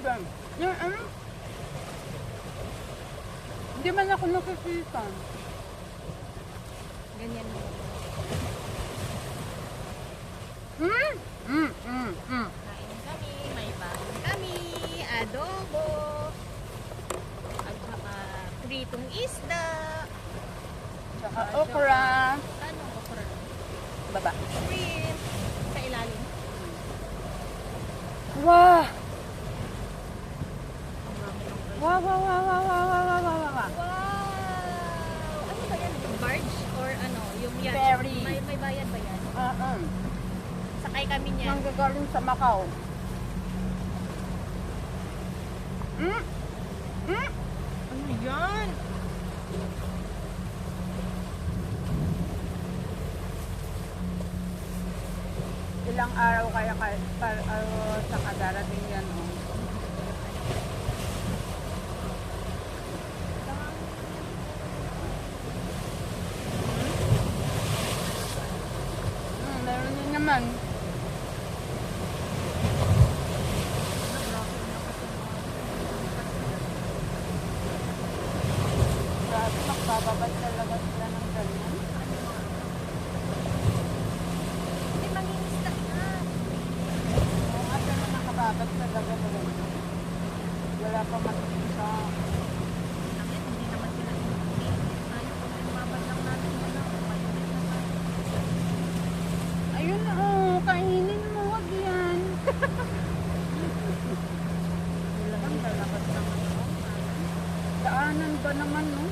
ba? Yung ano? Hindi man ako nakikita. Ganyan mo. Kain kami, may baon kami, adobo, at saka pritong isda. Tsaka okra. Ano, okra? Baba. Shrimp. Sa ilalim. Wow! Ang dami ng rice. Wow, wow, wow, wow, wow, wow, wow, wow, wow. Wow! Ano ba yan? Barge or ano? Yung yan? Ferry. May bayad ba yan? Sakay kami niyan. Nanggagaling sa Macau. Ano yan? Ilang araw kaya sa kadarating yan, oh. Meron din naman. Grabe, magpapabad talaga sila ng ganyan. Hindi mangingisda na. Oo nga, pero nakababad talaga mo. Wala pa makikita. Bakit? Hindi naman sila inuwi. Ayaw kung lumabad lang natin na lang. Mayroon naman. Ayun, oh, kainin mo, wag yan. Ang lalabas naman ako. Daanan ba naman, no?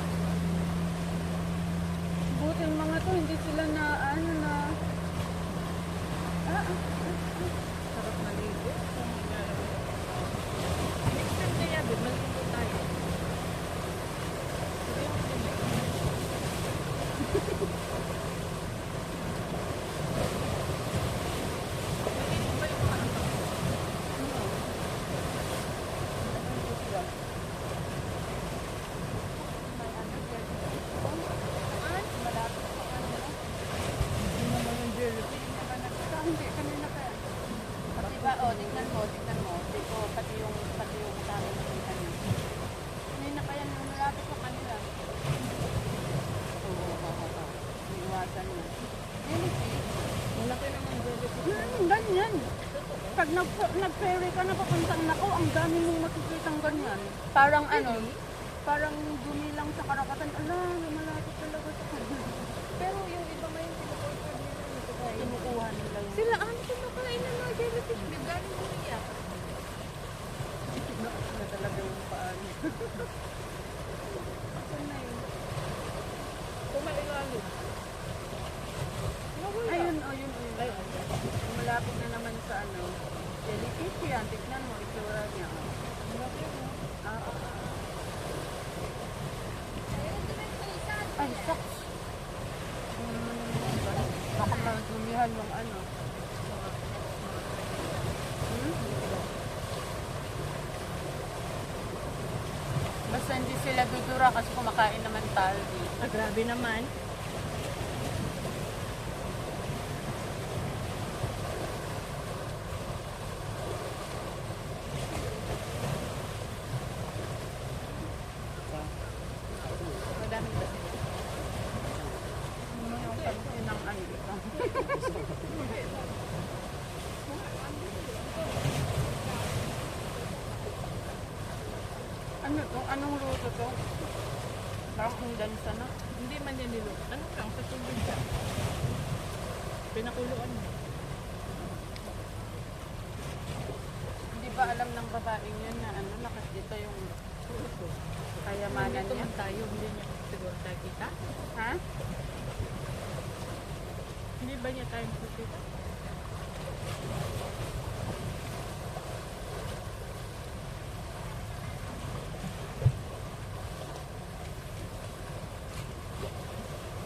Buti yung mga to, hindi sila na, Sarap maligo. Next time kaya, babe, maligo tayo. Maligo ba yung mga ito? Hindi, kanina pa yan. Pati ba, oh, tignan mo. Dito, pati yung dami nakita niya. Kanina pa yan, malapit sa kanila. Oo. Iiwasan niya. Jellyfish? Malaki naman jellyfish. Ganyan. Pag nag-ferry ka na papuntang Macau, ang dami mong makikitang ganyan. Parang parang dumi lang sa karapatan. Ala, malapit talaga sa kanila. Pero yung iba may pinukulture nila nito tayo. Kinukuha nila yun. Sila ano kumakain ng mga jellyfish? May galing Korea. Na talaga yung paan. Saan na yun? Kumailalim. Ayun, yun. Malapit na naman sa jellyfish yan. Tignan mo, itsura niya. Ay, shucks. Baka madumihan yung Basta hindi sila dudura kasi kumakain naman tayo dito. Grabe naman. Madaming ba sila? Ano yung pansin ng ito? Ano to? Anong luto to? Parang kondensa na. Hindi man yan nilo. Ano lang, sa tubig siya. Pinakuluan mo. Hindi ba alam ng babaeng yun na nakasita yung kayamanan Dito niya? man tayo, hindi niya siguro tayo kita. Ha? Hindi ba niya tayo kita?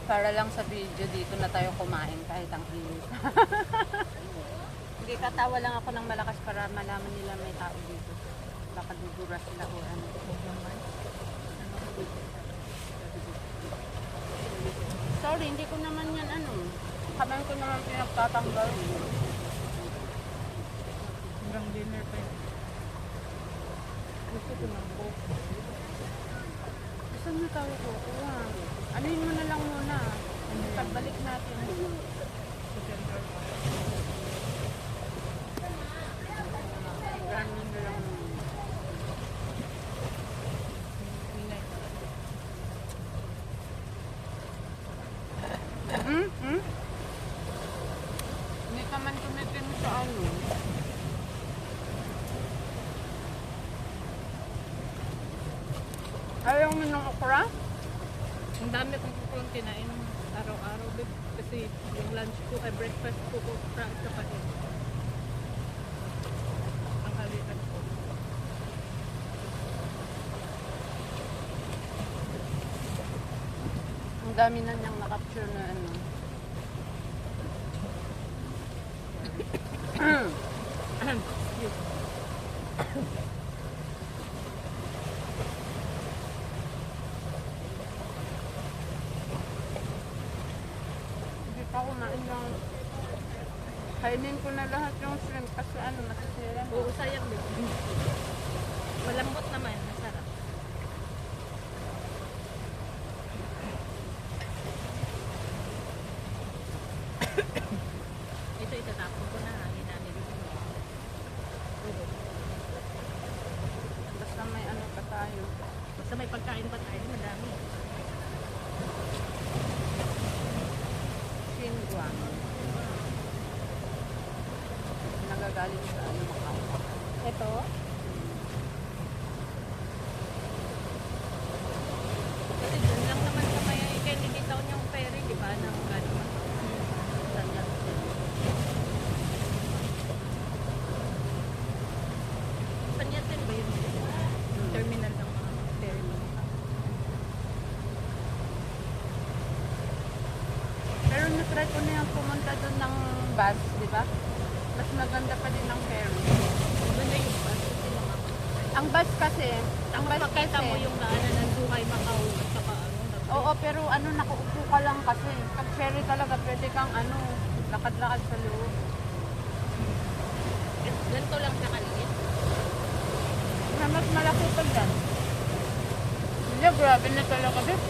Para lang sa video dito na tayo kumain kahit ang init. Hindi, katawa lang ako ng malakas para malaman nila may tao dito. Baka dudura sila o ano. Sorry, hindi ko naman yan kamay ko naman pinagtatanggal. Hanggang dinner pa yun. Gusto ko ng Coke. Saan na tayo kukuha? Anuhin mo na lang muna. Pagbalik natin. Ganun na lang. Hindi ka man tumitin sa ano. Ayaw mo ng okra? Ang dami kong kukulang kinain araw-araw, babe. Kasi yung lunch ko, ay breakfast ko, okra at kapatid. Ang halitan ko. Ang dami na niyang nakapture na ano. Hindi pa kumain ng... Kainin ko na lahat yung shrimp kasi ano, masisira. Oo, sayang, babe. Malambot naman, masarap. Ito, itatapon ko na, hangin namin dito. Basta may ano pa tayo. Basta may pagkain pa tayo, madami. Shinwa. Nagagaling sa ano, Macau. Ito? Kasi dun lang naman sa may Kennedy Town yung ferry, di ba? Ng gano'n. Sanyatin ba yun? Terminal ng mga ferry. Pero na-try ko na yung pumunta doon ng bus, di ba? Mas maganda pa din ang ferry. Maganda yung bus kasi mga Ang bus kasi, ang bus makita kasi, mo yung daanan ng Duhay, Macau at saka ano. oo, pero ano, nakaupo ka lang kasi. Pag ferry talaga, pwede kang ano, lakad-lakad sa loob. Ganito lang siya kaliit. Na mas malaki pa dyan. Hindi, grabe na talaga, babe.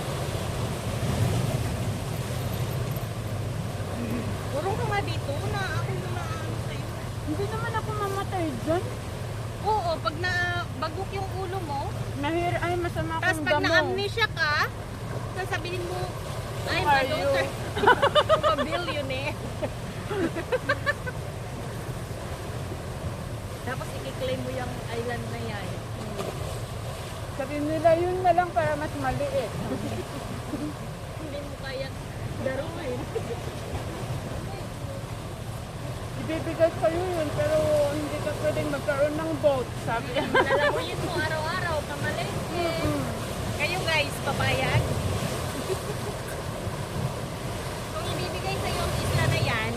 Purong ka nga dito na ako na ano sa'yo. Hindi naman ako mamatay dyan. Oo, pag nabagok yung ulo mo, Ay, masama tapos akong pag damo. na-amnesia ka, sasabihin mo, I'm Who a are you? daughter of a billionaire. Tapos i-claim mo yung island na yan. Sabihin nila yun na lang para mas maliit. Hindi mo kaya daruin. Ibibigay sa'yo yun, pero hindi ka pwedeng magkaroon ng boat, sabi niya. Lalamuyin mo araw-araw, kamalengke. Kayo guys, papayag. Kung ibibigay sa'yo ang isla na yan,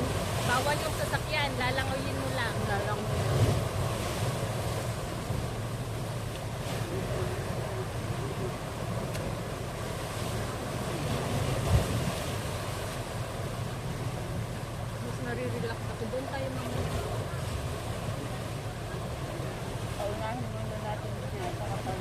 bawal yung sasakyan, lalangoyin mo lang. Nalang. Mas nare-relax ako. Doon tayo mamaya. Paunahin muna natin siya sa kapal.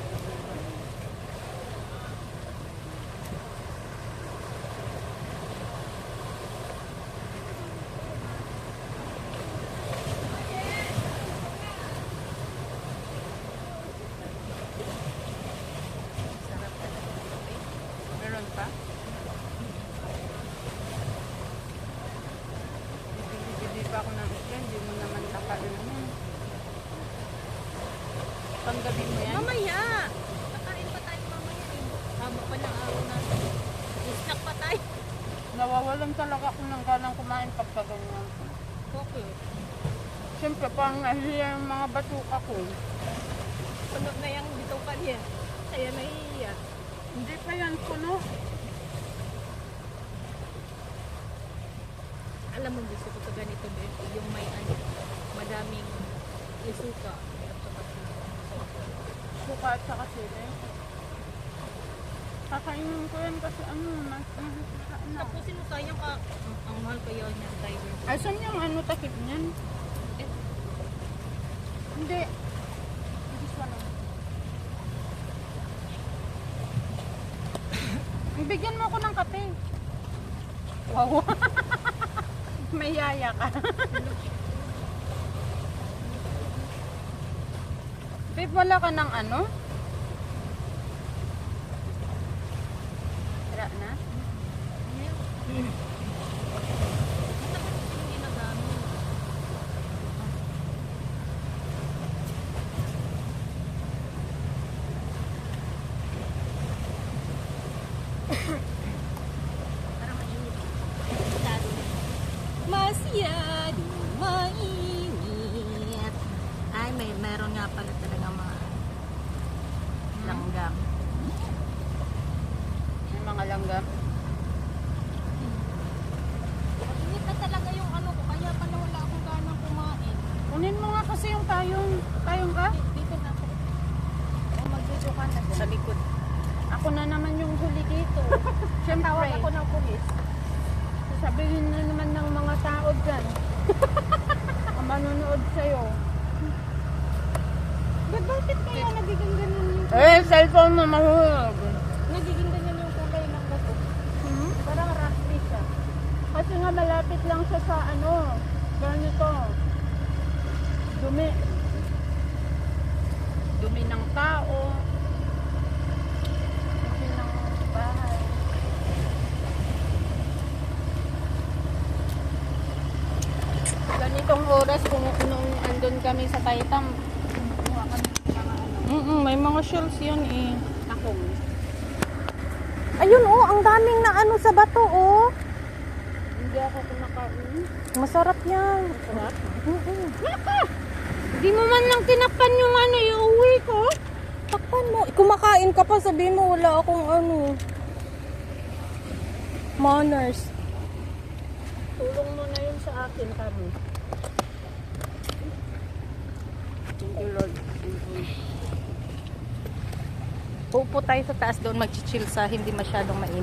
Sarap talaga. Meron pa? Bibili pa ako ng isla, hindi mo naman nakainin. Panggabi mo yan? Mamaya! Kakain pa tayo mamaya eh. Haba pa ng araw natin. Snack pa tayo. Nawawalan talaga ako ng ganang kumain pagka ganyan. Okay. Siyempre, parang nahihiya yung mga batuka ko. Puno na yung bitaw pa niya. Kaya nahihiya. Hindi pa yan puno. Alam mo, gusto ko sa ganito din. Yung may ano, madaming isuka. At saka Suka at saka sili. Kakainin ko yan kasi ano, masisira na. tapusin mo sayang ka. Ang mahal kaya niya, tiger. Ay, saan yung ano takip niyan? Eh, Hindi. This one. Bigyan mo ako ng kape. Wow. May yaya ka. Babe, wala ka ng ano? Tira na? Masyado mainit. Ay, meron nga pala talaga mga langgam. May mga langgam. Init na talaga yung ano ko, kaya pala wala akong ganang kumain. Kunin mo nga kasi yung tayong. Tayong ka? Dito na ako. O mag-video ka na. Sa likod. Ako na naman yung huli dito. Siyempre. Tawag ako ng pulis. Sabihin na naman ng mga tao dyan. Ang manonood sa'yo. Bakit kaya nagiging ganun yung Cellphone mo mahulog. nagiging ganyan yung kulay ng gato? Parang raspy siya. Kasi nga malapit lang siya sa ano. Ganito. Dumi. Dumi ng tao. Dumi ng bahay. Ganitong oras kung nung andun kami sa Taitam. Kumuha kami ng mga ano. May mga shells yan eh. Takong. Ayun oh, ang daming na ano sa bato oh. Hindi ako kumakain. Masarap yan. Sarap. Di mo man lang tinakpan yung ano, yung uwi ko. Takpan mo. Kumakain ka pa, sabihin mo wala akong ano. Manners. Tulong mo na yun sa akin kami. Thank you, Lord. Thank you. Upo tayo sa taas doon, mag-chill sa hindi masyadong mainit.